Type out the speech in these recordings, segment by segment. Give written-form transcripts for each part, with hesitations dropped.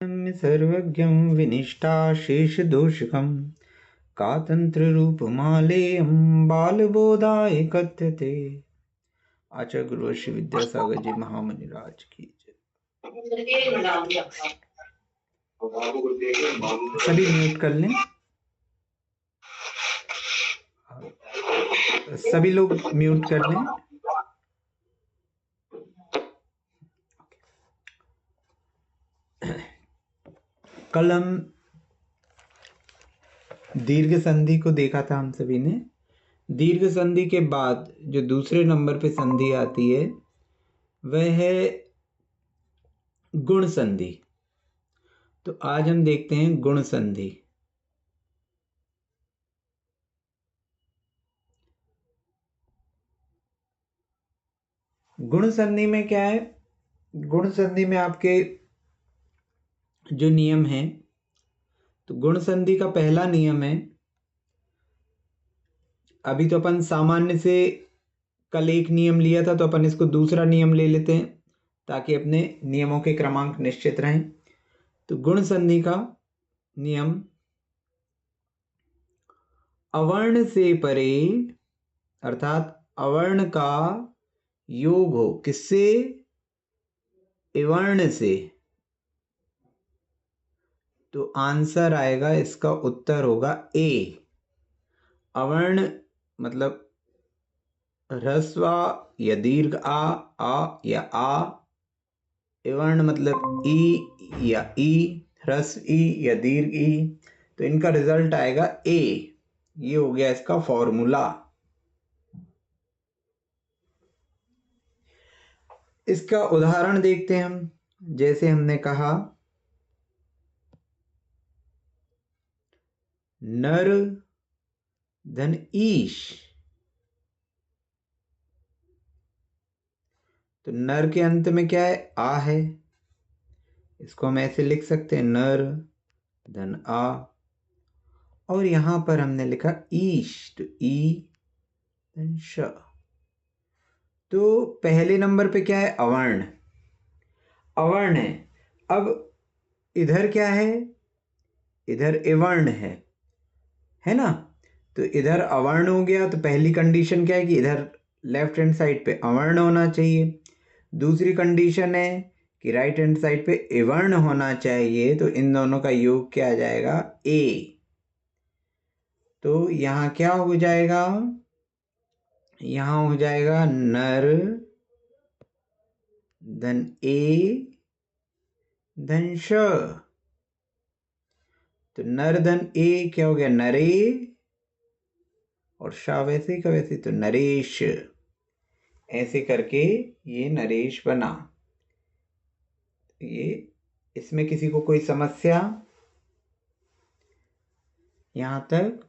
सर्वज्ञं विनिष्टाशेषदोषकं कातन्त्ररूपमालेयं बालबोधाय कथ्यते। आचार्य गुरु श्री विद्यासागर जी महामुनि राज की जय। सभी म्यूट कर लें, सभी लोग म्यूट कर लें। कल हम दीर्घ संधि को देखा था हम सभी ने। दीर्घ संधि के बाद जो दूसरे नंबर पे संधि आती है वह है गुण संधि। तो आज हम देखते हैं गुण संधि। गुण संधि में क्या है? गुण संधि में आपके जो नियम है, तो गुण संधि का पहला नियम है, अभी तो अपन सामान्य से कल एक नियम लिया था, तो अपन इसको दूसरा नियम ले लेते हैं ताकि अपने नियमों के क्रमांक निश्चित रहें। तो गुण संधि का नियम, अवर्ण से परे अर्थात अवर्ण का योग हो, किससे? इवर्ण से, तो आंसर आएगा, इसका उत्तर होगा ए। अवर्ण मतलब ह्रस्व या दीर्घ आ या आ। इवर्ण मतलब ई या ई, ह्रस्व ई या दीर्घ ई। तो इनका रिजल्ट आएगा ए। ये हो गया इसका फॉर्मूला। इसका उदाहरण देखते हैं हम। जैसे हमने कहा नर धन ईश, तो नर के अंत में क्या है? आ है। इसको हम ऐसे लिख सकते हैं, नर धन आ। और यहां पर हमने लिखा ईश, तो ई धन श। तो पहले नंबर पे क्या है? अवर्ण। अवर्ण है। अब इधर क्या है? इधर इवर्ण है ना? तो इधर अवर्ण हो गया, तो पहली कंडीशन क्या है कि इधर लेफ्ट हैंड साइड पे अवर्ण होना चाहिए। दूसरी कंडीशन है कि राइट हैंड साइड पे इवर्ण होना चाहिए। तो इन दोनों का योग क्या आ जाएगा? ए। तो यहाँ क्या हो जाएगा? यहाँ हो जाएगा नर धन ए धन श। तो नर धन ए क्या हो गया? नरे, और शा वैसे का वैसे, तो नरेश। ऐसे करके ये नरेश बना। ये इसमें किसी को कोई समस्या यहां तक?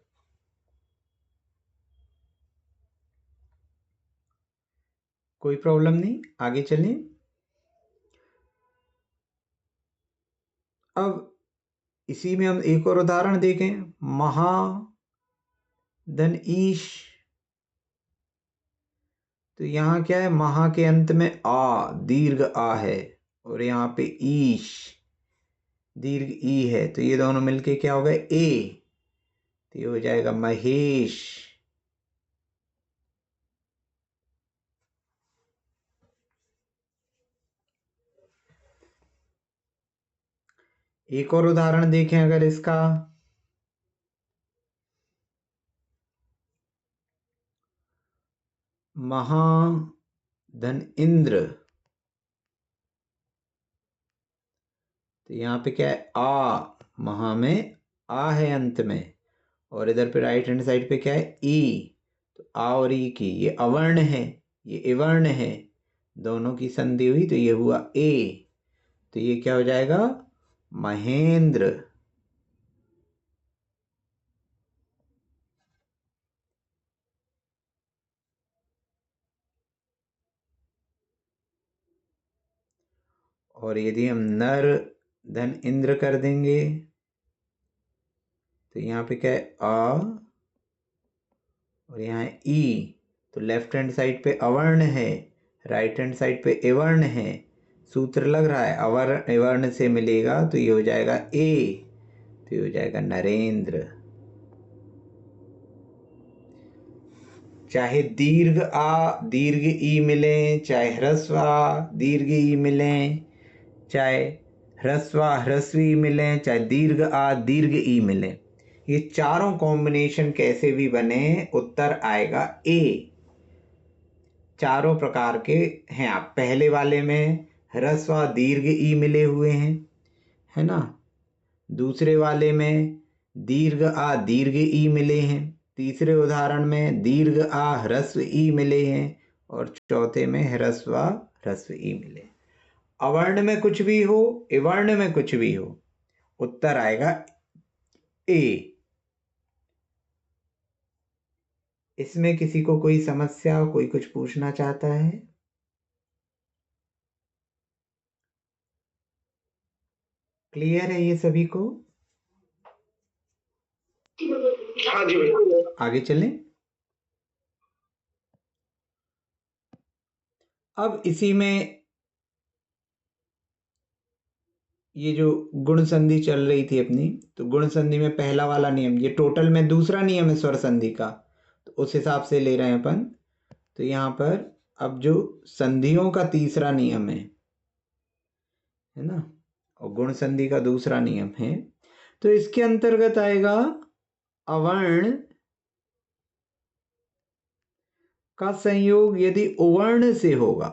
कोई प्रॉब्लम नहीं, आगे चलें। अब इसी में हम एक और उदाहरण देखें, महा धन ईश। तो यहाँ क्या है? महा के अंत में आ, दीर्घ आ है, और यहाँ पे ईश दीर्घ ई है। तो ये दोनों मिलके क्या हो गए? ए। तो ये हो जाएगा महेश। एक और उदाहरण देखें अगर इसका, महा धन इंद्र। तो यहाँ पे क्या है? आ, महा में आ है अंत में, और इधर पे राइट हैंड साइड पे क्या है? ई। तो आ और ई की, ये अवर्ण है, ये इवर्ण है, दोनों की संधि हुई, तो ये हुआ ए। तो ये क्या हो जाएगा? महेंद्र। और यदि हम नर धन इंद्र कर देंगे, तो यहाँ पे क्या है? आ, और यहाँ है ई। तो लेफ्ट हैंड साइड पे अवर्ण है, राइट हैंड साइड पे इवर्ण है। सूत्र लग रहा है, अवर्ण वर्ण से मिलेगा तो ये हो जाएगा ए, तो ये हो जाएगा नरेंद्र। चाहे दीर्घ आ दीर्घ ई मिले, चाहे ह्रस्व आ दीर्घ ई मिले, चाहे ह्रस्व आ ह्रस्व ई मिले, चाहे दीर्घ आ दीर्घ ई मिले, ये चारों कॉम्बिनेशन कैसे भी बने उत्तर आएगा ए। चारों प्रकार के हैं। आप पहले वाले में ह्रस्व आ दीर्घ ई मिले हुए हैं, है ना। दूसरे वाले में दीर्घ आ दीर्घ ई मिले हैं। तीसरे उदाहरण में दीर्घ आ ह्रस्व ई मिले हैं। और चौथे में ह्रस्व आ ह्रस्व ई मिले। अवर्ण में कुछ भी हो, इवर्ण में कुछ भी हो, उत्तर आएगा ए। इसमें किसी को कोई समस्या, कोई कुछ पूछना चाहता है? क्लियर है ये सभी को? हाँ जी भैया। आगे चलें। अब इसी में ये जो गुण संधि चल रही थी अपनी, तो गुण संधि में पहला वाला नियम, ये टोटल में दूसरा नियम है स्वर संधि का, तो उस हिसाब से ले रहे हैं अपन। तो यहाँ पर अब जो संधियों का तीसरा नियम है ना, और गुण संधि का दूसरा नियम है, तो इसके अंतर्गत आएगा अवर्ण का संयोग यदि उवर्ण से होगा।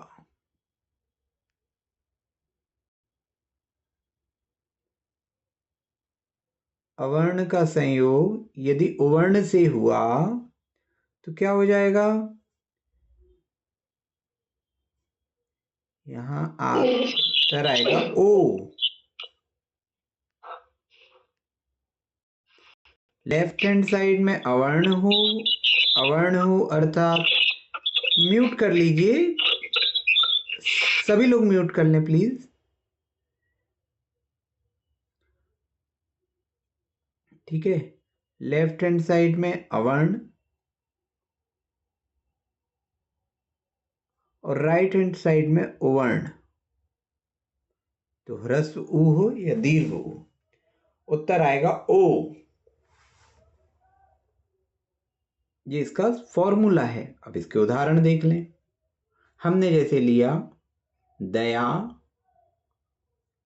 अवर्ण का संयोग यदि उवर्ण से हुआ तो क्या हो जाएगा? यहां आकर आएगा ओ। लेफ्ट हैंड साइड में अवर्ण हो अर्थात म्यूट कर लीजिए, सभी लोग म्यूट कर लें प्लीज। ठीक है, लेफ्ट हैंड साइड में अवर्ण और राइट हैंड साइड में उवर्ण, तो ह्रस्व ऊ हो या दीर्घ ऊ, उत्तर आएगा ओ। ये इसका फॉर्मूला है। अब इसके उदाहरण देख लें। हमने जैसे लिया दया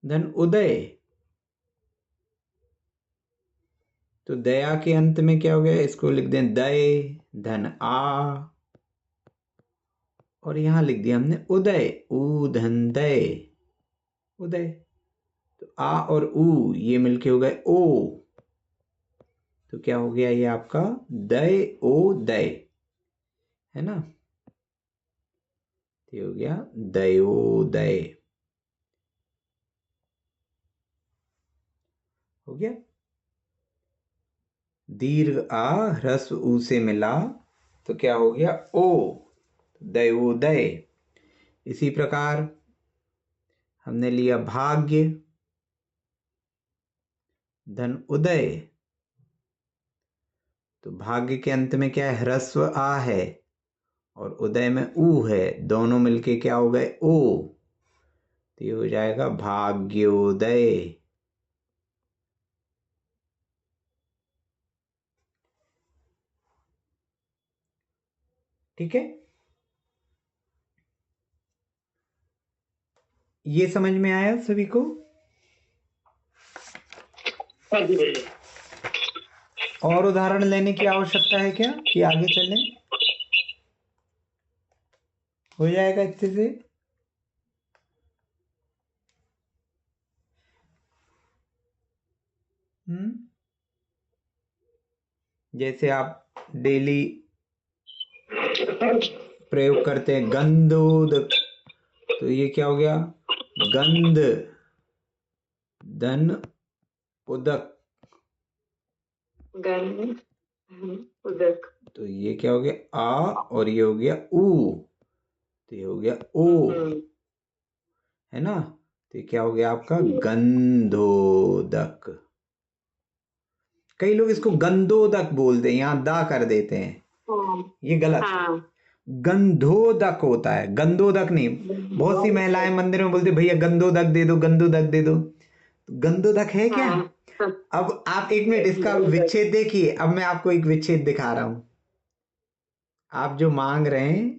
धन उदय, तो दया के अंत में क्या हो गया, इसको लिख दें दय धन आ, और यहां लिख दिया हमने उदय, ऊ धन दय, उदय। तो आ और ऊ ये मिलके हो गए ओ, तो क्या हो गया ये आपका दय ओ दय, है ना। ये हो गया दयोदय, हो गया। दीर्घ आ ह्रस्व ऊ से मिला तो क्या हो गया ओ, दयोदय। इसी प्रकार हमने लिया भाग्य धन उदय, तो भाग्य के अंत में क्या है, ह्रस्व आ है और उदय में ऊ है, दोनों मिलके क्या हो गए ओ, तो ये हो जाएगा भाग्योदय। ठीक है, ये समझ में आया सभी को? हाँ जी भैया। और उदाहरण लेने की आवश्यकता है क्या कि आगे चलें? हो जाएगा अच्छे से। जैसे आप डेली प्रयोग करते हैं गंधोदक, तो ये क्या हो गया, गंध धन उदक, गंध उदक, तो ये क्या हो गया आ और ये हो गया ऊ, तो ये हो गया ओ, है ना। तो ये क्या हो गया आपका गंधोदक। कई लोग इसको गंधोदक बोलते हैं, यहां दा कर देते हैं, ये गलत है। गंधोदक होता है, गंधोदक नहीं। बहुत सी महिलाएं मंदिर में बोलती भैया गंधोदक दे दो, गंधोदक दे दो। गंधोदक है क्या? अब आप एक मिनट इसका विच्छेद देखिए। अब मैं आपको एक विच्छेद दिखा रहा हूं। आप जो मांग रहे हैं,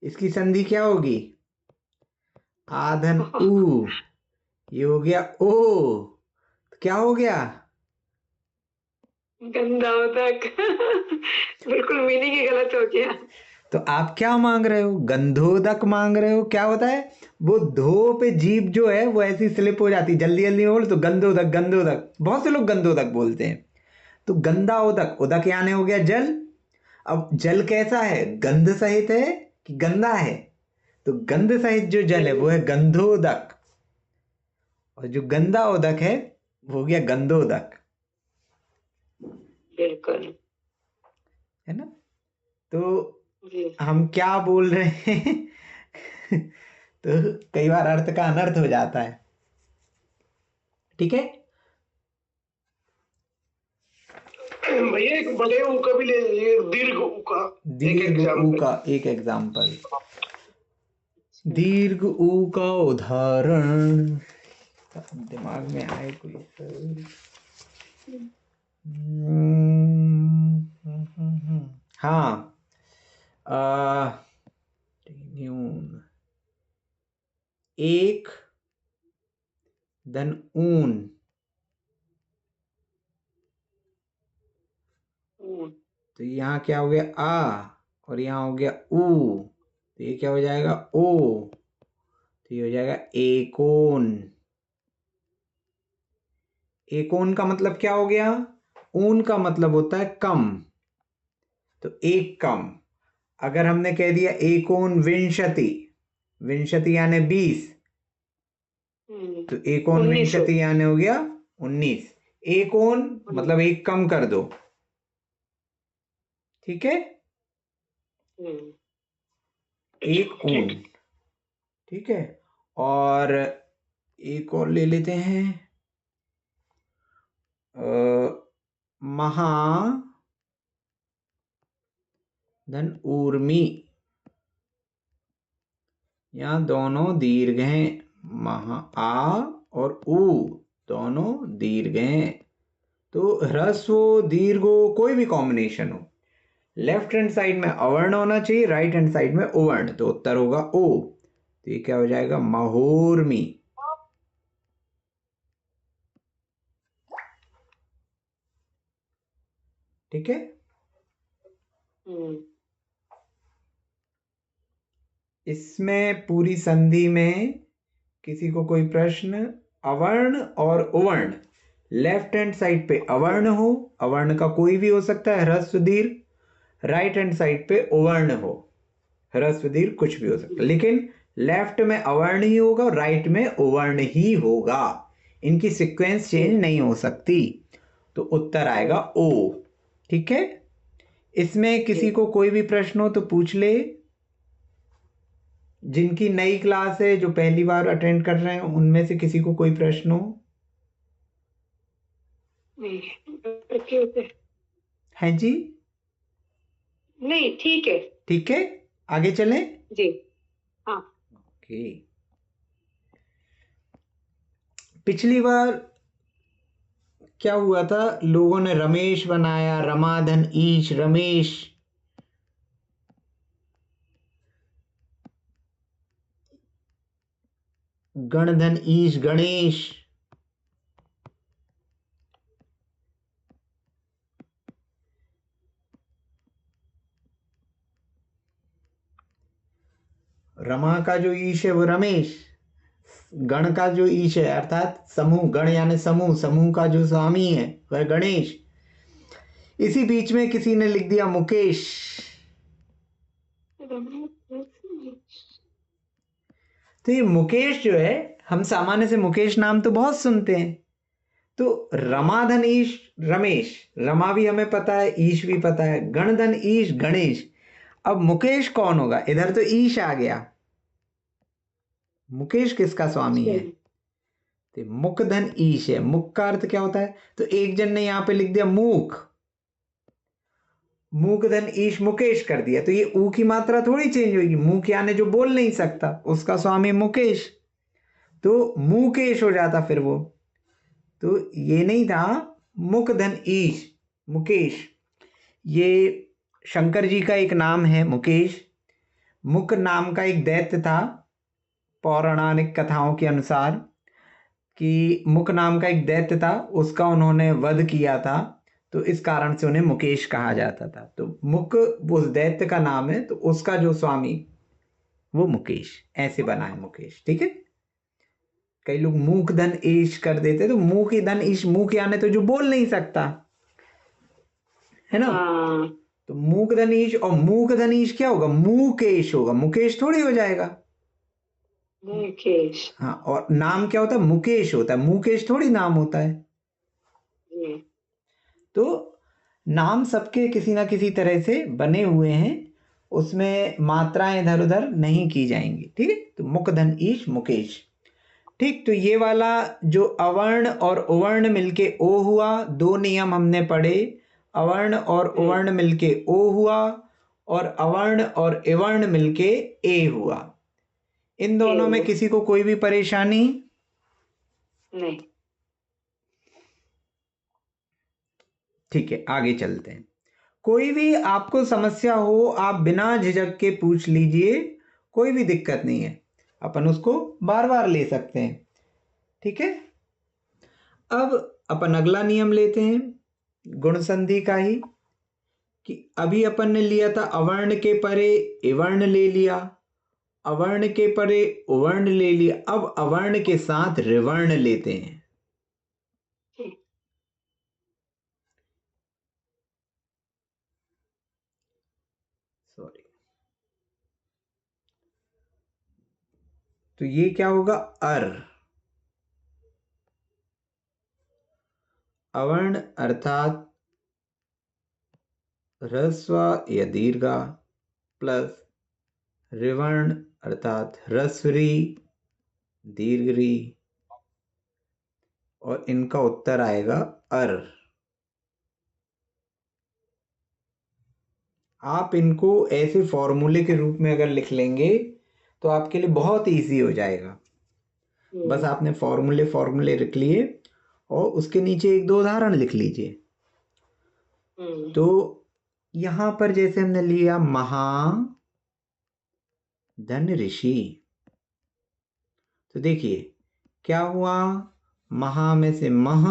इसकी संधि क्या होगी? आधन ऊ, ये हो गया ओ, तो क्या हो गया? गंधोदक। बिल्कुल मीनिंग ही गलत हो गया। तो आप क्या मांग रहे हो? गंधोदक मांग रहे हो। क्या होता है, वो धो पे जीभ जो है वो ऐसी स्लिप हो जाती है, जल्दी जल्दी में बोलो तो गंधोदक गंधोदक, बहुत से लोग गंधोदक बोलते हैं। तो गंदा उदक, उदक यानी हो गया जल। अब जल कैसा है, गंध सहित है कि गंदा है? तो गंध सहित जो जल है वो है गंधोदक, और जो गंदा उदक है वो हो गया गंधोदक, बिल्कुल, है ना? तो जी। हम क्या बोल रहे हैं? तो कई बार अर्थ का अनर्थ हो जाता है। ठीक है, भैया एक बड़े ऊ का भी ले लीजिए, दीर्घ ऊ का एक दीर्घ ऊ एग्जाम्पल। का एक एग्जाम्पल। दीर्घ ऊ का उदाहरण दिमाग में आए कोई सर? हाँ, न्यून, एक धन ऊन, तो यहाँ क्या हो गया आ, और यहाँ हो गया ऊ, तो ये क्या हो जाएगा ओ, तो ये हो जाएगा एकोन। एकोन का मतलब क्या हो गया? ऊन का मतलब होता है कम, तो एक कम। अगर हमने कह दिया एकोन विंशति, विंशति यानी 20, तो एकोन 1900। विंशति यानी हो गया 19। एकोन मतलब एक कम कर दो, ठीक है? एक ऊन, ठीक है। और एक और ले लेते हैं, महा धन ऊर्मी, यहाँ दोनों दीर्घ हैं, महा आ और ऊ दोनों दीर्घ हैं। तो ह्रस्व हो, दीर्घ हो, कोई भी कॉम्बिनेशन हो, लेफ्ट हैंड साइड में अवर्ण होना चाहिए, राइट हैंड साइड में उवर्ण, तो उत्तर होगा ओ। तो ये क्या हो जाएगा? महोर्मी। ठीक है, इसमें पूरी संधि में किसी को कोई प्रश्न? अवर्ण और उवर्ण, लेफ्ट हैंड साइड पे अवर्ण हो, अवर्ण का कोई भी हो सकता है, ह्रस्व दीर्घ, राइट हैंड साइड पे उवर्ण हो, ह्रस्व दीर्घ कुछ भी हो सकता है, लेकिन लेफ्ट में अवर्ण ही होगा, राइट में उवर्ण ही होगा, इनकी सीक्वेंस चेंज नहीं हो सकती। तो उत्तर आएगा ओ। ठीक है, इसमें किसी को कोई भी प्रश्न हो तो पूछ ले। जिनकी नई क्लास है, जो पहली बार अटेंड कर रहे हैं, उनमें से किसी को कोई प्रश्न हो? है जी? नहीं, ठीक है। ठीक है, आगे चलें। जी, हाँ। ओके, पिछली बार क्या हुआ था, लोगों ने रमेश बनाया, रमाधन ईश रमेश, गणधन ईश गणेश, रमा का जो ईश है वो रमेश, गण का जो ईश है अर्थात समूह, गण यानी समूह, समूह का जो स्वामी है वह गणेश। इसी बीच में किसी ने लिख दिया मुकेश, तो ये मुकेश जो है, हम सामान्य से मुकेश नाम तो बहुत सुनते हैं, तो रमाधन ईश रमेश, रमा भी हमें पता है, ईश भी पता है, गणधन ईश गणेश। अब मुकेश कौन होगा? इधर तो ईश आ गया, मुकेश किसका स्वामी है? तो मुख धन ईश है। मुख का अर्थ क्या होता है? तो एक जन ने यहां पे लिख दिया मूख, मूक धन ईश मुकेश कर दिया, तो ये ऊ की मात्रा थोड़ी चेंज होगी। मूक यानी जो बोल नहीं सकता, उसका स्वामी मुकेश, तो मुकेश हो जाता फिर वो। तो ये नहीं था मुक धन ईश मुकेश, ये शंकर जी का एक नाम है मुकेश। मुक नाम का एक दैत्य था पौराणिक कथाओं के अनुसार, कि मुक नाम का एक दैत्य था, उसका उन्होंने वध किया था, तो इस कारण से उन्हें मुकेश कहा जाता था। तो मुक उस दैत्य का नाम है, तो उसका जो स्वामी वो मुकेश, ऐसे बना है मुकेश। ठीक है, कई लोग मूक धन ईश कर देते, तो मूक ही धन ईश, मूक यानी तो जो बोल नहीं सकता है ना। हाँ तो मूक धनीश और मूक धनीश क्या होगा, मुकेश होगा, मुकेश थोड़ी हो जाएगा। मुकेश। हाँ, और नाम क्या होता है, मुकेश होता है, मुकेश थोड़ी नाम होता है। जी। तो नाम सबके किसी ना किसी तरह से बने हुए हैं, उसमें मात्राएं इधर उधर नहीं की जाएंगी। ठीक है, तो मुक धन ईश मुकेश। ठीक, तो ये वाला जो अवर्ण और उवर्ण मिलके ओ हुआ, दो नियम हमने पढ़े। अवर्ण और उवर्ण मिलके ओ हुआ, और अवर्ण और इवर्ण मिलके ए हुआ। इन दोनों में किसी को कोई भी परेशानी नहीं। ठीक है, आगे चलते हैं। कोई भी आपको समस्या हो, आप बिना झिझक के पूछ लीजिए, कोई भी दिक्कत नहीं है, अपन उसको बार बार ले सकते हैं। ठीक है, अब अपन अगला नियम लेते हैं गुण संधि का ही, कि अभी अपन ने लिया था अवर्ण के परे इवर्ण ले लिया, अवर्ण के परे उवर्ण ले लिया, अब अवर्ण के साथ ऋवर्ण लेते हैं। सॉरी, तो ये क्या होगा, अर, अवर्ण अर्थात ह्रस्व या दीर्घा, प्लस ऋवर्ण अर्थात ह्रस्वरी दीर्घरी, और इनका उत्तर आएगा अर। आप इनको ऐसे फॉर्मूले के रूप में अगर लिख लेंगे तो आपके लिए बहुत इजी हो जाएगा। बस आपने फॉर्मूले लिख लिए और उसके नीचे एक दो उदाहरण लिख लीजिए। तो यहां पर जैसे हमने लिया महा धन ऋषि, तो देखिए क्या हुआ, महा में से मह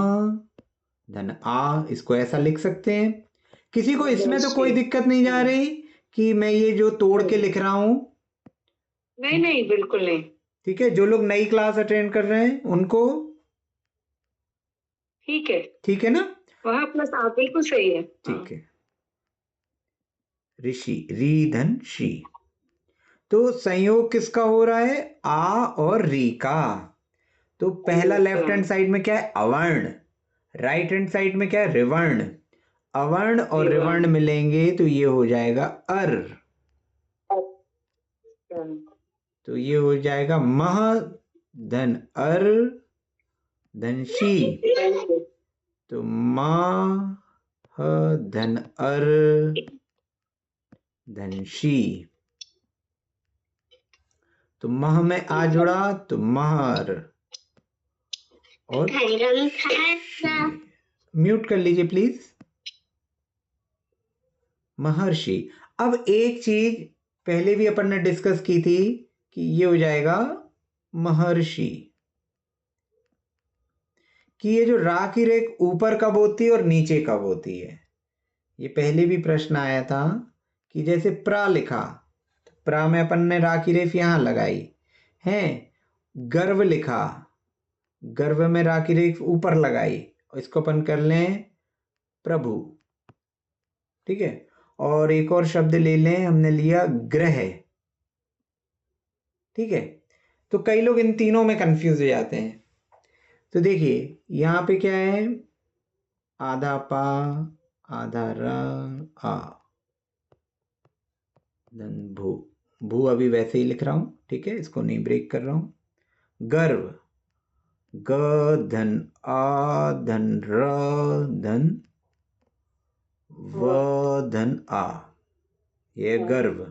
धन आ, इसको ऐसा लिख सकते हैं। किसी को इसमें तो कोई दिक्कत नहीं जा रही कि मैं ये जो तोड़ के लिख रहा हूं? नहीं नहीं, बिल्कुल नहीं। ठीक है, जो लोग नई क्लास अटेंड कर रहे हैं उनको ठीक है ना, वहाँ प्लस आप बिल्कुल सही है। ठीक है। ऋषि री धन शी, तो संयोग किसका हो रहा है, आ और री का। तो पहला लेफ्ट हैंड साइड में क्या है, अवर्ण, राइट हैंड साइड में क्या है, ऋवर्ण। अवर्ण और ऋवर्ण मिलेंगे तो ये हो जाएगा अर, तो ये हो जाएगा मह धन अर धन शी, तो मह धन अर धन शी, तो मह में आ जुड़ा तो महर, और म्यूट कर लीजिए प्लीज, महर्षि। अब एक चीज पहले भी अपन ने डिस्कस की थी कि ये हो जाएगा महर्षि, कि ये जो रा की रेख ऊपर कब होती है और नीचे कब होती है। ये पहले भी प्रश्न आया था कि जैसे प्रा लिखा, प्रा में अपन ने रा की रेख यहां लगाई है, गर्व लिखा, गर्भ में रा की रेख ऊपर लगाई, इसको अपन कर लें प्रभु। ठीक है, और एक और शब्द ले लें, हमने लिया ग्रह। ठीक है, तो कई लोग इन तीनों में कंफ्यूज हो जाते हैं। तो देखिए यहां पे क्या है, आधा पा आधा र आ धन भू, भू अभी वैसे ही लिख रहा हूं, ठीक है, इसको नहीं ब्रेक कर रहा हूं। गर्व, ग धन आ धन र धन व धन आ, ये गर्व।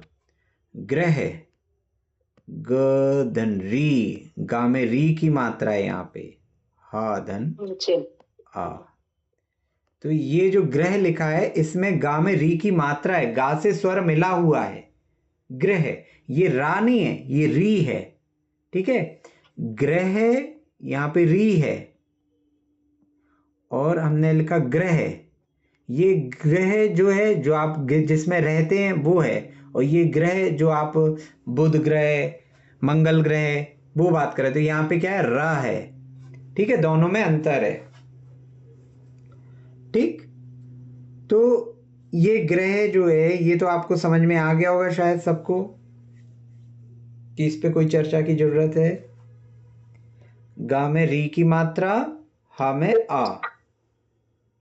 ग्रह, ग धन री, गा में री की मात्रा है यहाँ पे, हा धन आ। तो ये जो ग्रह लिखा है इसमें गा में री की मात्रा है, गा से स्वर मिला हुआ है। ग्रह, ये रा नहीं है, ये री है। ठीक है, ग्रह यहाँ पे री है और हमने लिखा ग्रह। ये ग्रह जो है, जो आप जिसमें रहते हैं वो है, और ये ग्रह जो आप बुध ग्रह, मंगल ग्रह, वो बात कर रहे थे। यहाँ पे क्या है, रा है। ठीक है, दोनों में अंतर है। ठीक, तो ये ग्रह जो है ये तो आपको समझ में आ गया होगा शायद सबको, कि इस पे कोई चर्चा की जरूरत है। गा में री की मात्रा, हा में आ,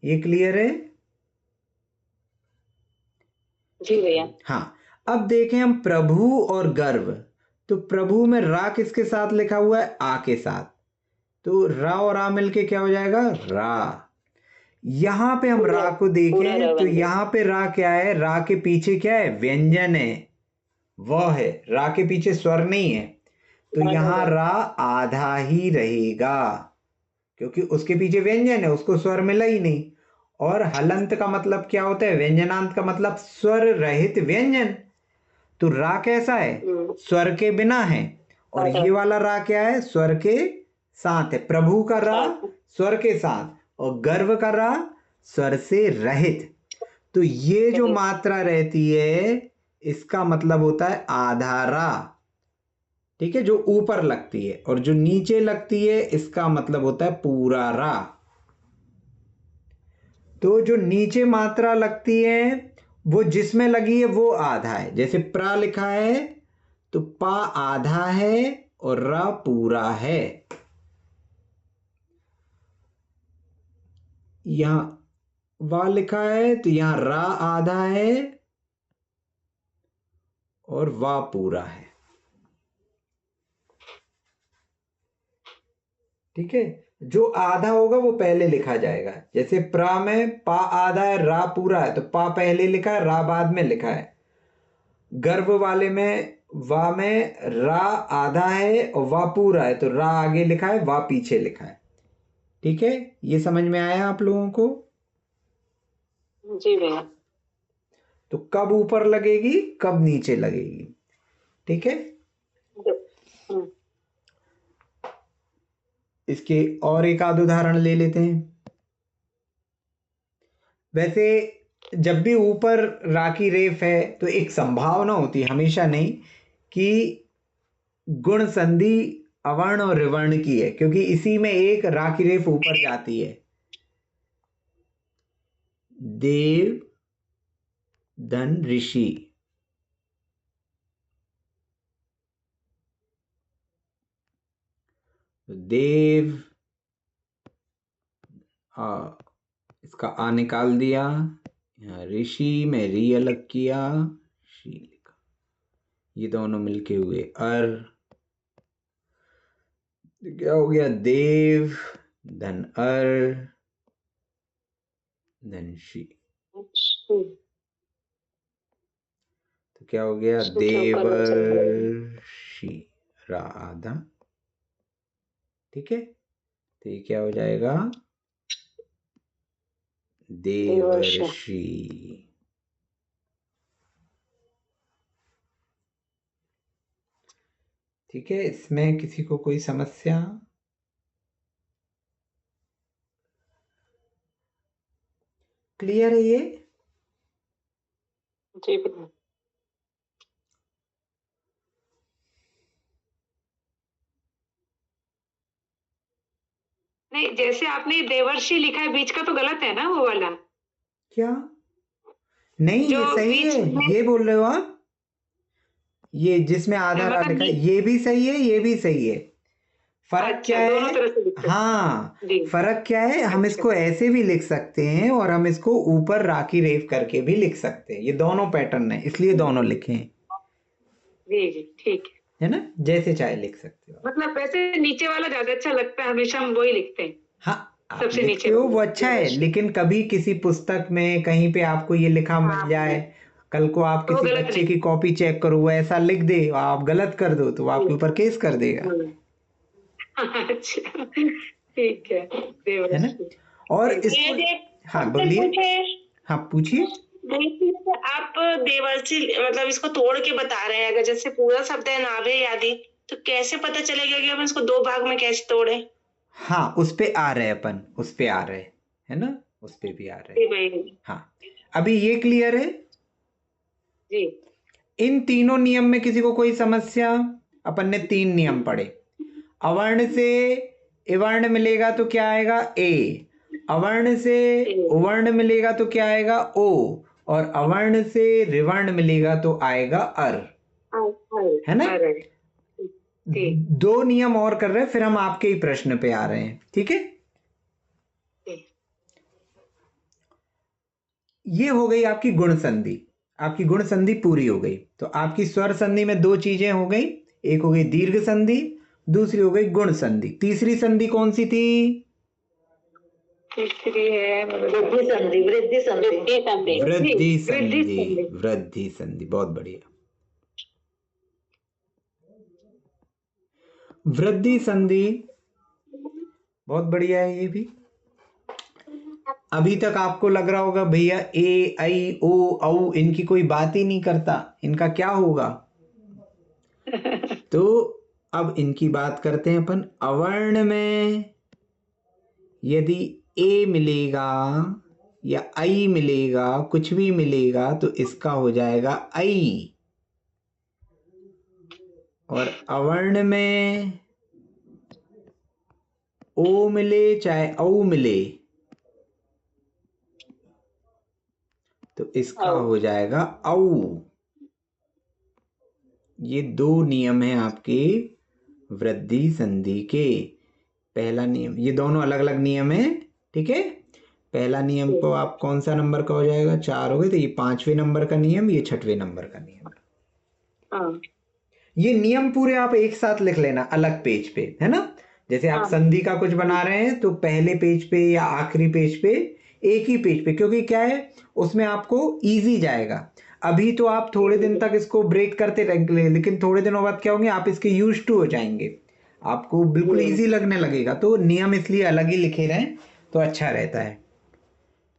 ये क्लियर है? जी भैया। हाँ, अब देखें हम प्रभु और गर्व। तो प्रभु में रा किसके साथ लिखा हुआ है, आ के साथ। तो रा और आ मिलके क्या हो जाएगा, रा। यहां पे हम रा को देखें तो यहां पे रा क्या है, रा के पीछे क्या है, व्यंजन है, वह है। रा के पीछे स्वर नहीं है, तो यहां रा आधा ही रहेगा, क्योंकि उसके पीछे व्यंजन है, उसको स्वर मिला ही नहीं। और हलंत का मतलब क्या होता है, व्यंजनांत का मतलब स्वर रहित व्यंजन। तो रा कैसा है, स्वर के बिना है, और ये वाला रा क्या है, स्वर के साथ है। प्रभु का रा स्वर के साथ, और गर्व का रा स्वर से रहित। तो ये जो मात्रा रहती है इसका मतलब होता है आधा रा। ठीक है, जो ऊपर लगती है, और जो नीचे लगती है इसका मतलब होता है पूरा रा। तो जो नीचे मात्रा लगती है वो जिसमें लगी है वो आधा है। जैसे प्रा लिखा है तो पा आधा है और रा पूरा है। यहां वा लिखा है तो यहां रा आधा है और वा पूरा है। ठीक है, जो आधा होगा वो पहले लिखा जाएगा। जैसे प्रा में पा आधा है, रा पूरा है, तो पा पहले लिखा है, रा बाद में लिखा है। गर्भ वाले में वा में रा आधा है और वा पूरा है, तो रा आगे लिखा है, वा पीछे लिखा है। ठीक है, ये समझ में आया आप लोगों को? जी भैया। तो कब ऊपर लगेगी, कब नीचे लगेगी। ठीक है, इसके और एक आध उदाहरण ले लेते हैं। वैसे जब भी ऊपर रा की रेफ है तो एक संभावना होती है, हमेशा नहीं, कि गुण संधि अवर्ण और रिवर्ण की है, क्योंकि इसी में एक रा की रेफ ऊपर जाती है। देव धन ऋषि, देव इसका आ निकाल दिया, यहाँ ऋषि में री अलग किया, शी लिखा, ये दोनों मिलके हुए अर। क्या हो गया, देव धन अर धन शी। तो क्या हो गया, देवर्षि, रा आधा। ठीक है, तो ये क्या हो जाएगा, देवर्षि। ठीक है, इसमें किसी को कोई समस्या? क्लियर है ये? जी। नहीं, जैसे आपने देवर्षि लिखा है बीच का तो गलत है ना वो वाला? क्या नहीं, ये सही है, ये बोल रहे हो आप? ये जिसमें आधा रा लिखा है ये भी सही है, ये भी सही है। फर्क क्या है, हाँ फर्क क्या है, हम इसको ऐसे भी लिख सकते हैं और हम इसको ऊपर रा की रेफ करके भी लिख सकते हैं। ये दोनों पैटर्न है, इसलिए दोनों लिखे हैं। जी जी ठीक है ना, जैसे चाहे लिख सकते हो। मतलब वैसे नीचे वाला ज्यादा अच्छा लगता है, हमेशा हम वही लिखते हैं। हाँ, आप सबसे नीचे लिखते हो वो अच्छा है, देवर्षि। लेकिन कभी किसी पुस्तक में कहीं पे आपको ये लिखा हाँ, मिल जाए, कल को आप तो वो किसी गलत बच्चे नहीं। की कॉपी चेक करो वो ऐसा लिख दे आप गलत कर दो तो वो आपके ऊपर केस कर देगा, अच्छा, ठीक है, है ना। देवर्षि। और ठीक। इसको, ये हाँ आपसे बोलिए, पूछे हाँ पूछिए। देखिए, आप देवर्षि मतलब इसको तोड़ के बता रहे हैं, अगर जैसे पूरा शब्द है नाभे आदि, तो कैसे पता चलेगा कि हम इसको दो भाग में कैसे तोड़े? हाँ उस पे आ रहे अपन, उस पे आ रहे, है ना, उस पे भी आ रहे। जी भाई हाँ अभी ये क्लियर है। जी। इन तीनों नियम में किसी को कोई समस्या? अपन ने 3 नियम पढ़े। अवर्ण से इवर्ण मिलेगा तो क्या आएगा? ए। अवर्ण से उवर्ण मिलेगा तो क्या आएगा? ओ। और अवर्ण से ऋवर्ण मिलेगा तो आएगा अर, है ना। अरे ठीक। 2 नियम और कर रहे हैं, फिर हम आपके ही प्रश्न पे आ रहे हैं, ठीक है। ये हो गई आपकी गुण संधि, आपकी गुण संधि पूरी हो गई। तो आपकी स्वर संधि में 2 चीजें हो गई, एक हो गई दीर्घ संधि, दूसरी हो गई गुण संधि। तीसरी संधि कौन सी थी? तीसरी है वृद्धि संधि, वृद्धि संधि, वृद्धि संधि, वृद्धि संधि, बहुत बढ़िया। वृद्धि संधि बहुत बढ़िया है ये भी। अभी तक आपको लग रहा होगा भैया ए आई ओ औ इनकी कोई बात ही नहीं करता, इनका क्या होगा? तो अब इनकी बात करते हैं अपन। अवर्ण में यदि ए मिलेगा या आई मिलेगा, कुछ भी मिलेगा तो इसका हो जाएगा आई। और अवर्ण में ओ मिले चाहे औ मिले तो इसका हो जाएगा औ। ये 2 नियम हैं आपके वृद्धि संधि के। पहला नियम, ये दोनों अलग अलग नियम है, ठीक है। पहला नियम को आप कौन सा नंबर का हो जाएगा? 4 हो गए, तो ये 5वें नंबर का नियम, ये 6वें नंबर का नियम। ये नियम पूरे आप एक साथ लिख लेना अलग पेज पे, है ना। जैसे आप संधि का कुछ बना रहे हैं तो पहले पेज पे या आखिरी पेज पे, एक ही पेज पे, क्योंकि क्या है उसमें आपको इजी जाएगा। अभी तो आप थोड़े दिन तक इसको ब्रेक करते रहेंगे, लेकिन थोड़े दिनों बाद क्या होंगे, आप इसके यूज्ड टू हो जाएंगे, आपको बिल्कुल इजी लगने लगेगा। तो नियम इसलिए अलग ही लिखे रहें तो अच्छा रहता है,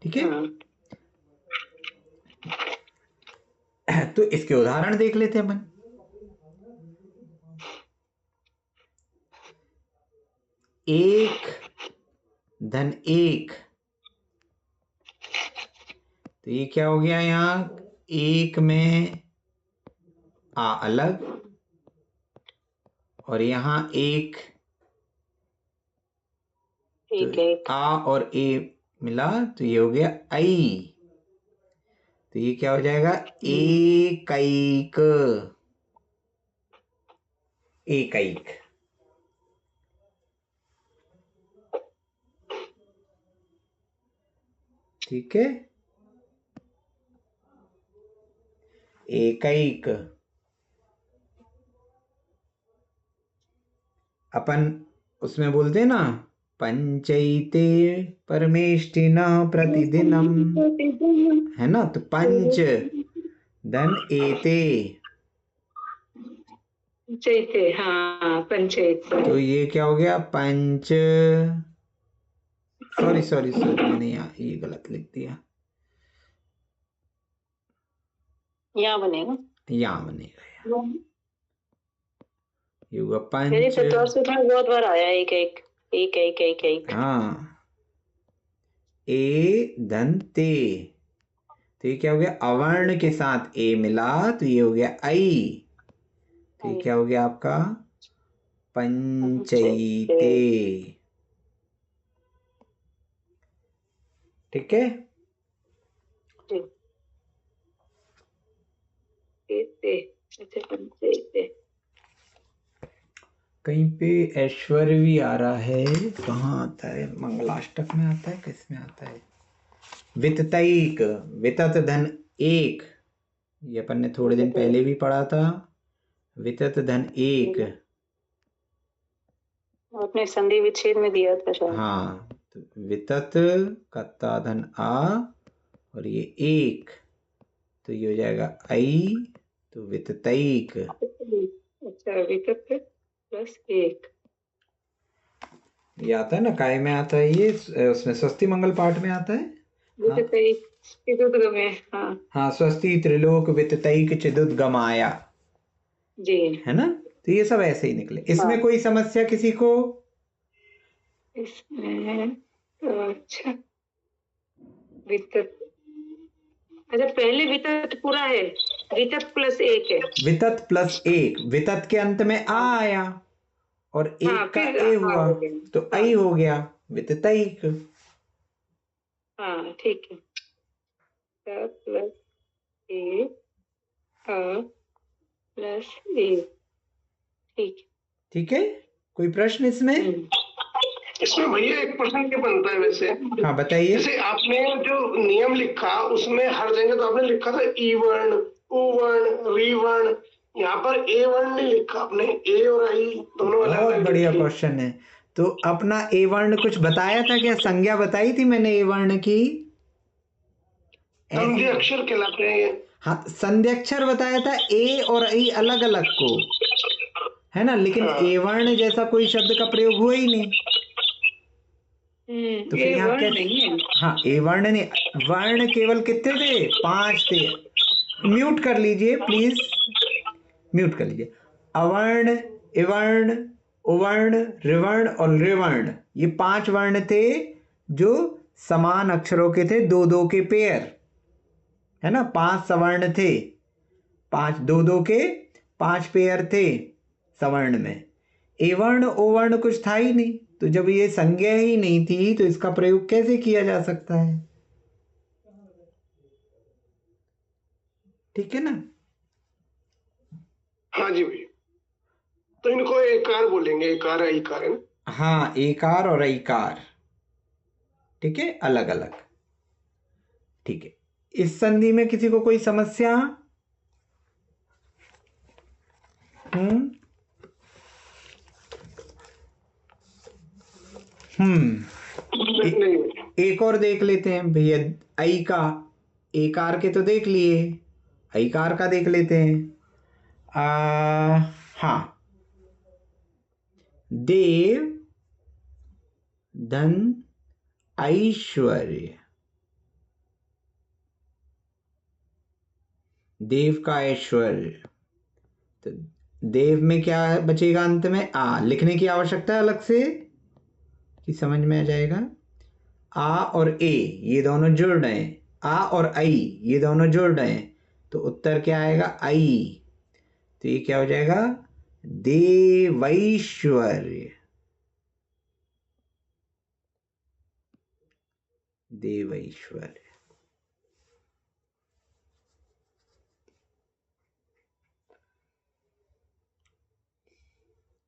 ठीक है। तो इसके उदाहरण देख लेते हैं अपन। एक धन एक, तो ये क्या हो गया? यहाँ एक में आ अलग, और यहाँ एक तो आ और ए मिला तो ये हो गया आई। तो ये क्या हो जाएगा? एकैक, एकैक, ठीक है। एकैक अपन उसमें बोलते हैं ना, पंचैते परमेष्टिनः प्रतिदिनम, है ना। तो पंच धन एते, पंचायत, हाँ पंचायत। तो ये क्या हो गया? पंच, सॉरी सॉरी सॉरी, मैंने यहाँ ये गलत लिख दिया, यहाँ बनेगा, यहाँ बनेगा, ये होगा मेरी पंच। चतुर सूत्र में बहुत बार आया एक एक एक एक एक एक। हाँ ए धन ते, तो ये क्या हो गया? अवर्ण के साथ ए मिला तो ये हो गया आई, तो ये क्या हो गया आपका? पंचैते, ठीक है। कहीं पे ऐश्वर्य भी आ रहा है, कहाँ आता है? मंगलाष्टक में आता है, किस में आता है? विततैक, वितत धन एक, ये अपन ने थोड़े दिन पहले भी पढ़ा था। वितत धन एक, आपने संधि विच्छेद में दिया था शायद। हाँ, तो वितत कत्ता धन आ और ये एक, तो ये हो जाएगा आई, तो विततैक। अच्छा, वितत प्लस एक। ये आता है ना, काय में आता है ये, उसमें स्वस्ति मंगल पाठ में आता है। हाँ विततैक चिदुद्गमे। हाँ हाँ, स्वस्ति त्रिलोक विततैक चिदुद्गमाया, जी। है ना। तो ये सब ऐसे ही निकले। इसमें हाँ। कोई समस्या किसी को? इसमें तो अच्छा, वितत, अच्छा पहले वितत पूरा है, वितत प्लस एक है। वितत प्लस एक, वितत के अंत में आ आया और हाँ, एक का फिर ए हाँ हुआ, हो गया। तो हाँ आई हो गया, विततैक। हाँ ठीक है। प्लस एक, प्लस एक, ठीक है। ठीक है, कोई प्रश्न इसमें? इसमें भैया एक प्रश्न ये बनता है वैसे। हाँ बताइए। जैसे आपने जो नियम लिखा उसमें हर जगह तो आपने लिखा था ई वर्ण, उ वर्ण, री वर्ण, यहाँ पर ए वर्ण नहीं लिखा आपने, ए और आई दोनों अलग बहुत अलग बढ़िया लिखे। क्वेश्चन है। तो अपना ए वर्ण कुछ बताया था क्या? संज्ञा बताई थी मैंने ए वर्ण की? संधि ऐसी, अक्षर कहलाते हैं ये। हाँ संध्यक्षर बताया था, ए और ई अलग अलग को, है ना। लेकिन हाँ। ए वर्ण जैसा कोई शब्द का प्रयोग हुआ ही नहीं, तो फिर ये यहाँ वर्ण कैसे? नहीं है। हाँ ए वर्ण नहीं, वर्ण केवल कितने थे? 5 थे। म्यूट कर लीजिए प्लीज, म्यूट कर लीजिए। अवर्ण, इवर्ण, उवर्ण, ऋवर्ण और ऋवर्ण, ये 5 वर्ण थे जो समान अक्षरों के थे, 2-2 के पेयर, है ना। 5 सवर्ण थे, 5 2-2 के 5 पेयर थे सवर्ण में। एवर्ण ओवर्ण कुछ था ही नहीं, तो जब ये संज्ञा ही नहीं थी तो इसका प्रयोग कैसे किया जा सकता है? ठीक है ना। हाँ जी भैया, तो इनको एकार बोलेंगे, एकार इकार है ना। हाँ, एकार और ऐकार, ठीक है, अलग अलग। ठीक है, इस संधि में किसी को कोई समस्या? हम्म नहीं भैया। एक और देख लेते हैं भैया। आई का, एकार के तो देख लिए, ऐकार का देख लेते हैं। हाँ, देव धन ऐश्वर्य, देव का ऐश्वर्य, तो देव में क्या बचेगा अंत में? आ। लिखने की आवश्यकता है अलग से कि समझ में आ जाएगा? आ और ए ये दोनों जुड़ रहे हैं, आ और आई ये दोनों जुड़ रहे हैं, तो उत्तर क्या आएगा? आई। तो ये क्या हो जाएगा? देवैश्वर्य, देवैश्वर्य।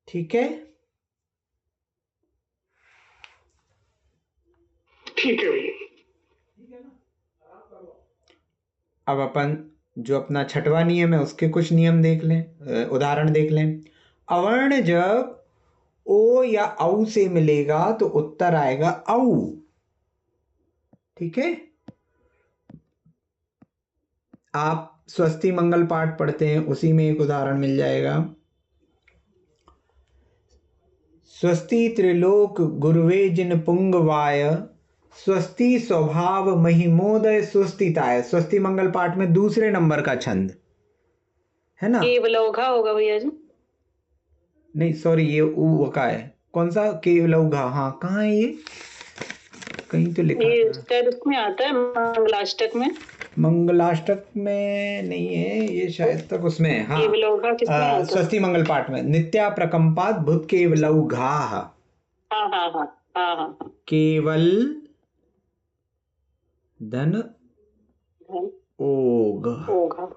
ठीक है, ठीक है भैया। अब अपन जो अपना छठवां नियम है उसके कुछ नियम देख लें, उदाहरण देख लें। अवर्ण जब ओ या औ से मिलेगा तो उत्तर आएगा औ, ठीक है। आप स्वस्ति मंगल पाठ पढ़ते हैं, उसी में एक उदाहरण मिल जाएगा। स्वस्ति त्रिलोक गुरुवे जिन पुंगवाय, स्वस्ति स्वभाव महिमोदय स्वस्तिताय। स्वस्ति मंगल पाठ में दूसरे नंबर का छंद है ना। केवलौघा होगा भैया जी। नहीं सॉरी, ये ऊ का है। कौन सा केवलौघा? हाँ कहाँ है ये? कहीं तो लिखा ये था। शायद उसमें आता है मंगलाष्टक में। मंगलाष्टक में नहीं है ये, शायद तक उसमें है। हाँ, केवलौघा किसमें आता है? स्वस्ति मंगल पाठ में, नित्या प्रकंपात भूत केवलौघा, हाँ हाँ हाँ हाँ हाँ। केवल धन धन ओघ। ओघा।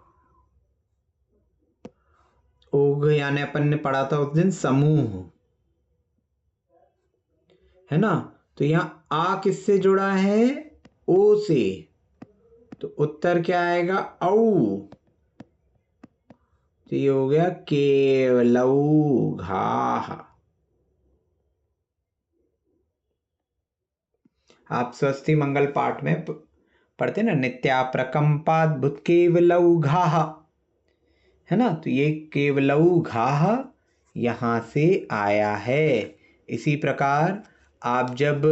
ओघ यानी अपन ने पढ़ा था उस दिन समूह, है ना। तो यहाँ आ किससे जुड़ा है? ओ से, तो उत्तर क्या आएगा? औ। तो ये हो गया केवलौघा। आप स्वस्ति मंगल पाठ में पढ़ते ना, नित्या प्रकंपाद्भुत केवलौ घाह, है ना। तो ये केवलौ घाह यहाँ से आया है। इसी प्रकार आप जब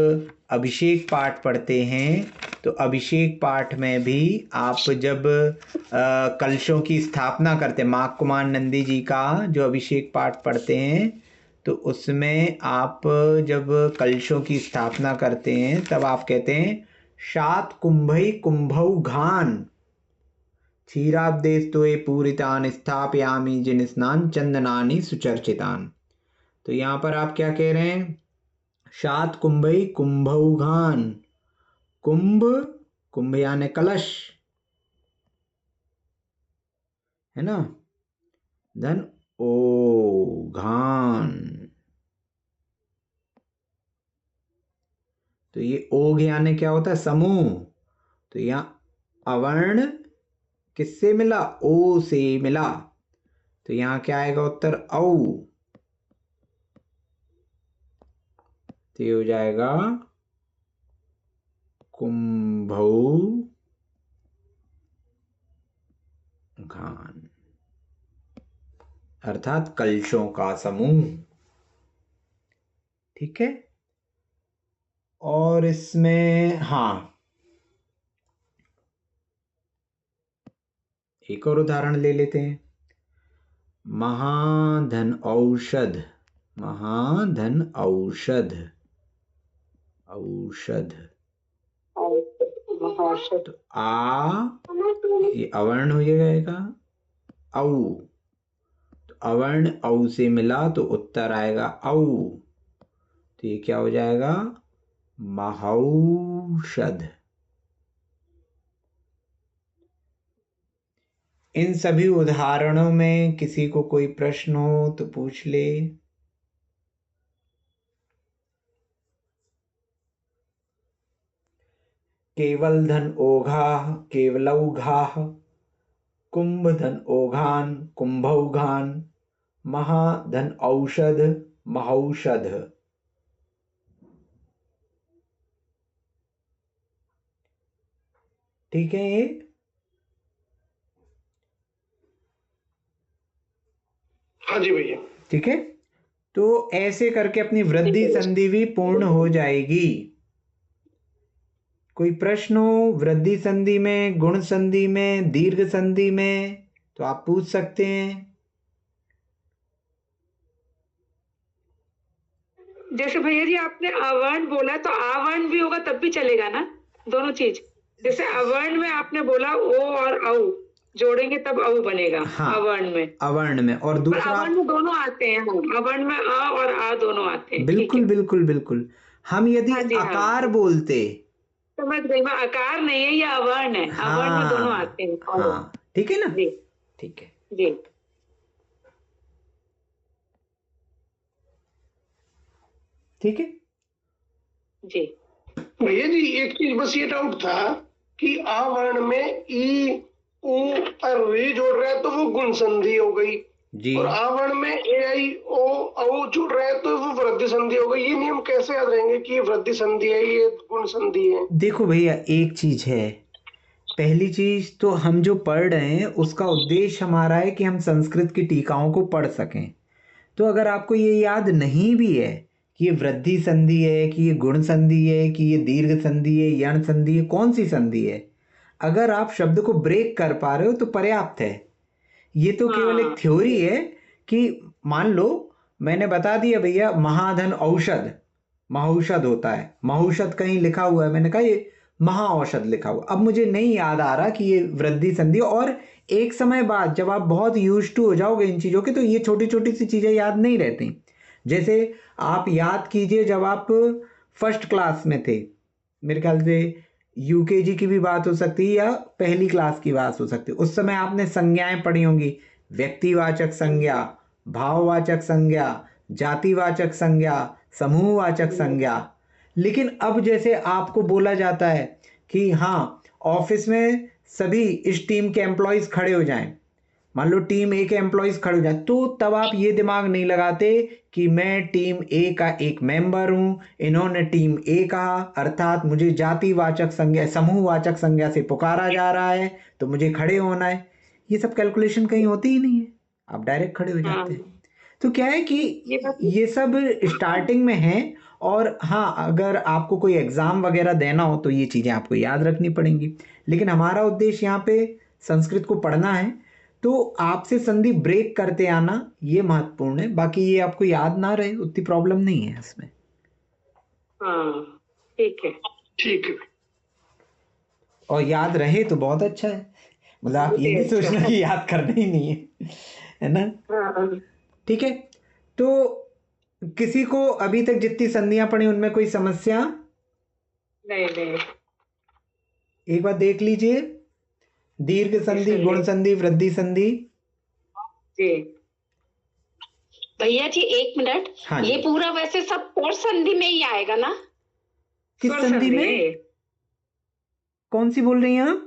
अभिषेक पाठ पढ़ते हैं तो अभिषेक पाठ में भी आप जब कलशों की स्थापना करते हैं, माँ कुमार नंदी जी का जो अभिषेक पाठ पढ़ते हैं, तो उसमें आप जब कलशों की स्थापना करते हैं तब आप कहते हैं शात कुंभई कुंभौ घान क्षीराब्देस्तोय पूरितान स्थापयामि जिन स्नान चंदनानि सुचर्चितान। तो यहाँ पर आप क्या कह रहे हैं? शात कुंभई कुंभौ घान, कुंभ, कुंभ यानी कलश, है ना, धन ओ घान। तो ये ओघ यानी क्या होता है? समूह। तो यहाँ अवर्ण किससे मिला? ओ से मिला। तो यहाँ क्या आएगा उत्तर? औ। तो ये हो जाएगा कुंभौ घान, अर्थात कलशों का समूह। ठीक है। और इसमें हाँ, एक और उदाहरण ले लेते हैं। महाधन औषध, महाधन औषध, औषध। तो आ ये अवर्ण हो जाएगा औ। तो अवर्ण औ से मिला तो उत्तर आएगा औ। तो ये क्या हो जाएगा? महौषध। इन सभी उदाहरणों में किसी को कोई प्रश्न हो तो पूछ ले। केवल धन ओघाः केवलौ घाः, कुंभ धन ओघान कुंभौ घान, महाधन औषध महौषध। ठीक है ये? हाँ जी भैया। ठीक है। तो ऐसे करके अपनी वृद्धि संधि भी पूर्ण हो जाएगी। कोई प्रश्न हो वृद्धि संधि में, गुण संधि में, दीर्घ संधि में, तो आप पूछ सकते हैं। जैसे भैया जी आपने अवर्ण बोला तो आवर्ण भी होगा तब भी चलेगा ना, दोनों चीज। जैसे अवर्ण में आपने बोला ओ और औ जोड़ेंगे तब औ बनेगा। हाँ, अवर्ण में, अवर्ण में। और दूसरा अवर्ण में दोनों आते हैं। अवर्ण में अ और आ दोनों आते हैं। बिल्कुल बिल्कुल बिल्कुल। हम यदि हाँ जी, हाँ। आकार बोलते, समझ गई मैं, आकार नहीं है, ये अवर्ण है। अवर्ण में दोनों आते हैं। हाँ, ठीक है ना? जी ठीक है जी ठीक है जी। भैया जी एक चीज बस ये डाउट था कि आ वर्ण में ई उ और रे जोड़ रहे हैं तो वो गुण संधि हो गई, जी। और आ वर्ण में ए आई ओ औ जोड़ रहे हैं तो वो वृद्धि संधि हो गई। ये नियम कैसे याद रहेंगे कि ये वृद्धि संधि है, ये गुण संधि है? देखो भैया, एक चीज है, पहली चीज तो हम जो पढ़ रहे हैं उसका उद्देश्य हमारा है कि हम संस्कृत की टीकाओं को पढ़ सकें। तो अगर आपको ये याद नहीं भी है कि ये वृद्धि संधि है, कि ये गुण संधि है, कि ये दीर्घ संधि है, यण संधि है, कौन सी संधि है, अगर आप शब्द को ब्रेक कर पा रहे हो तो पर्याप्त है। ये तो केवल एक थ्योरी है कि मान लो मैंने बता दिया भैया महाधन औषध महौषध होता है, महौषध कहीं लिखा हुआ है, मैंने कहा ये महाऔषध लिखा हुआ। अब मुझे नहीं याद आ रहा कि ये वृद्धि संधि, और एक समय बाद जब आप बहुत यूज्ड टू हो जाओगे इन चीज़ों के तो ये छोटी छोटी सी चीज़ें याद नहीं रहती। जैसे आप याद कीजिए जब आप फर्स्ट क्लास में थे, मेरे ख्याल से यूकेजी की भी बात हो सकती है या पहली क्लास की बात हो सकती है, उस समय आपने संज्ञाएं पढ़ी होंगी, व्यक्तिवाचक संज्ञा, भाववाचक संज्ञा, जातिवाचक संज्ञा, समूहवाचक संज्ञा। लेकिन अब जैसे आपको बोला जाता है कि हाँ ऑफिस में सभी इस टीम के एम्प्लॉयज खड़े हो जाएं, मान लो टीम ए के एम्प्लॉयज खड़े हो जाए, तो तब आप ये दिमाग नहीं लगाते कि मैं टीम ए का एक मेंबर हूं, इन्होंने टीम ए कहा, अर्थात मुझे जातिवाचक संज्ञा, समूहवाचक संज्ञा से पुकारा जा रहा है, तो मुझे खड़े होना है। ये सब कैलकुलेशन कहीं होती ही नहीं है, आप डायरेक्ट खड़े हो जाते हैं। तो क्या है कि ये सब स्टार्टिंग में है, और हाँ, अगर आपको कोई एग्जाम वगैरह देना हो तो ये चीजें आपको याद रखनी पड़ेंगी। लेकिन हमारा उद्देश्य यहाँ पे संस्कृत को पढ़ना है, तो आपसे संधि ब्रेक करते आना ये महत्वपूर्ण है। बाकी ये आपको याद ना रहे उतनी प्रॉब्लम नहीं है इसमें। हाँ, ठीक है। ठीक है। और याद रहे तो बहुत अच्छा है, मतलब आप ये नहीं सोचना कि याद करना ही नहीं है ना। हाँ, ठीक है, तो किसी को अभी तक जितनी संधियां पढ़ी उनमें कोई समस्या? नहीं नहीं। एक बार देख लीजिए, दीर्घ संधि, गुण संधि, वृद्धि संधि। जी भैया जी एक मिनट, हाँ ये जी। पूरा वैसे सब स्वर संधि में ही आएगा ना? किस स्वर संधि में? है। कौन सी बोल रही हैं आप?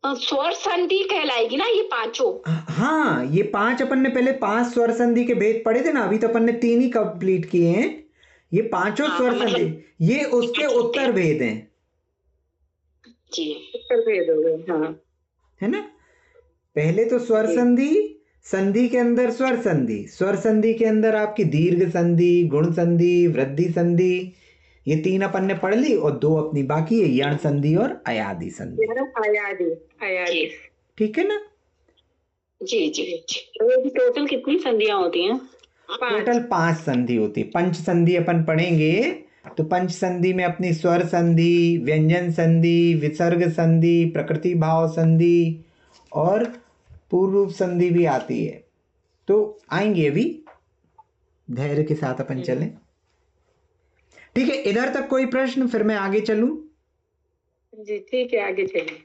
स्वर संधि कहलाएगी ना ये पांचों? हाँ, ये 5 अपन ने पहले 5 स्वर संधि के भेद पढ़े थे ना, अभी तो अपन ने 3 ही कंप्लीट किए हैं। ये 5 स्वर संधि, ये उसके उत्तर भेद हैं जी, उत्तर भेद हो गए। हाँ, है ना। पहले तो स्वर संधि, संधि के अंदर स्वर संधि, स्वर संधि के अंदर आपकी दीर्घ संधि, गुण संधि, वृद्धि संधि, ये 3 अपन ने पढ़ ली, और 2 अपनी बाकी है, यण संधि और अयादि संधि। आयादी। ठीक है ना। जी जी। तो टोटल कितनी संधियां होती हैं? टोटल 5 संधि होती है। पंच संधि अपन पढ़ेंगे, तो पंच संधि में अपनी स्वर संधि, व्यंजन संधि, विसर्ग संधि, प्रकृति भाव संधि और पूर्व रूप संधि भी आती है। तो आएंगे, अभी धैर्य के साथ अपन चलें। ठीक है, इधर तक कोई प्रश्न? फिर मैं आगे चलूं? जी ठीक है, आगे चलिए।